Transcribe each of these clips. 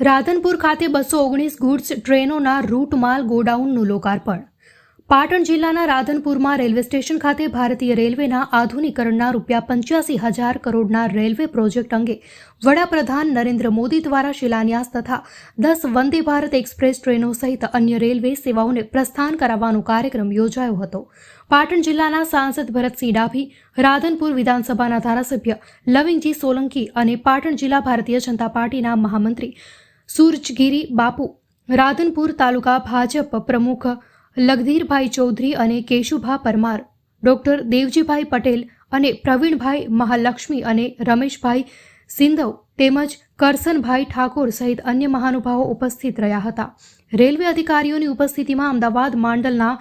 રાધનપુર ખાતે 219 goods ટ્રેનોના route માલ ગોડાઉનનું લોકાર્પણ. પાટણ જિલ્લાના રાધનપુરમાં રેલવે સ્ટેશન ખાતે ભારતીય રેલવેના આધુનિકરણના ₹85,000 કરોડના રેલવે પ્રોજેક્ટ અંગે વડાપ્રધાન નરેન્દ્ર મોદી દ્વારા શિલાન્યાસ તથા 10 વંદે ભારત એક્સપ્રેસ ટ્રેનો સહિત અન્ય રેલવે સેવાઓને પ્રસ્થાન કરાવવાનો કાર્યક્રમ યોજાયો હતો. પાટણ જિલ્લાના સાંસદ ભરતસિંહ ડાભી, રાધનપુર વિધાનસભાના ધારાસભ્ય લવિંગજી સોલંકી અને પાટણ જિલ્લા ભારતીય જનતા પાર્ટીના મહામંત્રી સુરજગીરી બાપુ, રાધનપુર તાલુકા ભાજપ પ્રમુખ લગધીરભાઈ ચૌધરી અને કેશુભા પરમાર, ડોક્ટર દેવજીભાઈ પટેલ અને પ્રવીણભાઈ મહાલક્ષ્મી અને રમેશભાઈ સિંધવ તેમજ કરસનભાઈ ઠાકોર સહિત અન્ય મહાનુભાવો ઉપસ્થિત રહ્યા હતા. રેલવે અધિકારીઓની ઉપસ્થિતિમાં અમદાવાદ માંડલના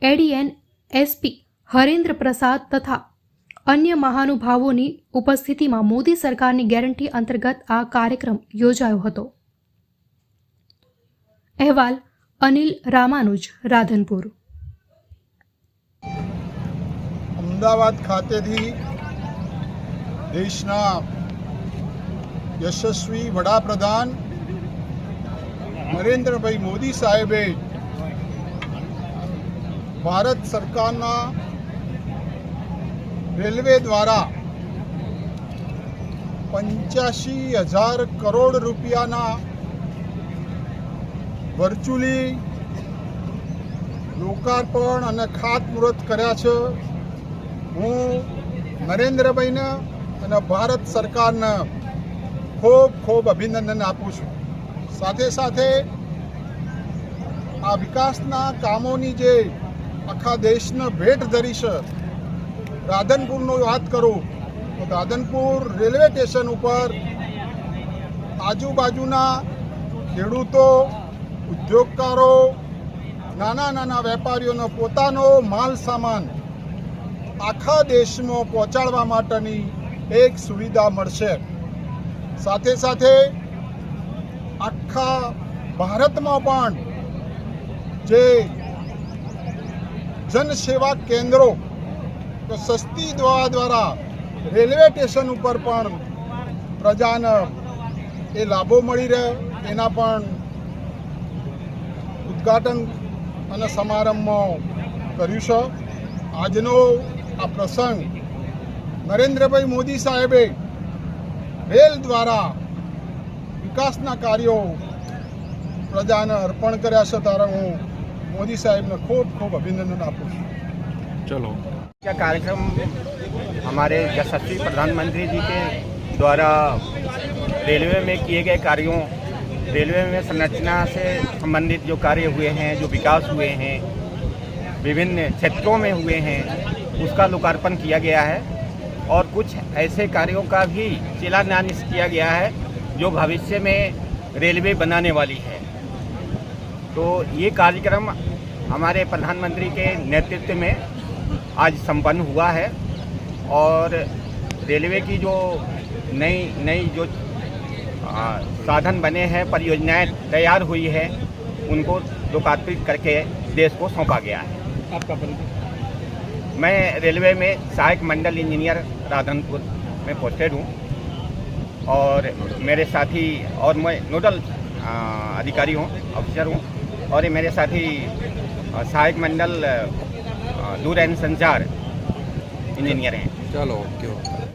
એડીએન એસપી હરેન્દ્ર પ્રસાદ તથા અન્ય મહાનુભાવોની ઉપસ્થિતિમાં મોદી સરકારની ગેરંટી અંતર્ગત આ કાર્યક્રમ યોજાયો હતો. અહેવાલ અનિલ રામાનુજ, રાધનપુર. અમદાવાદ ખાતેથી દેશના યશસ્વી વડાપ્રધાન નરેન્દ્રભાઈ મોદી સાહેબે ભારત સરકારના રેલવે દ્વારા 85,000 કરોડ રૂપિયાના વર્ચ્યુઅલી લોકાર્પણ અને ખાતમુહૂર્ત કર્યા છે. હું નરેન્દ્રભાઈને અને ભારત સરકારને ખૂબ ખૂબ અભિનંદન આપું છું. સાથે સાથે આ વિકાસના કામોની જે આખા દેશને ભેટ ધરી છે, રાધનપુરનો વાત કરું તો રાધનપુર રેલવે સ્ટેશન ઉપર આજુબાજુના ખેડૂતો, ઉદ્યોગકારો, નાના નાના વેપારીઓનો પોતાનો માલ સામાન આખા દેશમાં પહોંચાડવા માટેની એક સુવિધા મળશે. સાથે સાથે આખા ભારતમાં પણ જે જનસેવા કેન્દ્રો તો સસ્તી દવા દ્વારા રેલવે સ્ટેશન ઉપર પણ પ્રજાને એ લાભો મળી રહે એના પણ ઉદ્ઘાટન અને સમારંભમાં કર્યું છે. આજનો આ પ્રસંગ નરેન્દ્રભાઈ મોદી સાહેબે રેલ દ્વારા વિકાસના કાર્યો પ્રજાને અર્પણ કર્યા છે, ત્યારે હું मोदी साहब ने खूब खूब अभिनंदन आपको. चलो, क्या कार्यक्रम हमारे यशस्वी प्रधानमंत्री जी के द्वारा रेलवे में किए गए कार्यों, रेलवे में संरचना से संबंधित जो कार्य हुए हैं, जो विकास हुए हैं, विभिन्न क्षेत्रों में हुए हैं, उसका लोकार्पण किया गया है और कुछ ऐसे कार्यों का भी शिलान्यास किया गया है जो भविष्य में रेलवे बनाने वाली है. तो ये कार्यक्रम हमारे प्रधानमंत्री के नेतृत्व में आज संपन्न हुआ है और रेलवे की जो नई जो साधन बने हैं, परियोजनाएं तैयार हुई है, उनको लोकार्पित करके देश को सौंपा गया है. आपका परिचय? मैं रेलवे में सहायक मंडल इंजीनियर राधनपुर में पोस्टेड हूँ और मेरे साथी और मैं नोडल अधिकारी हूँ, अफसर हूँ, और ये मेरे साथी सहायक मंडल दूर एंड संचार इंजीनियर हैं. चलो, ओके.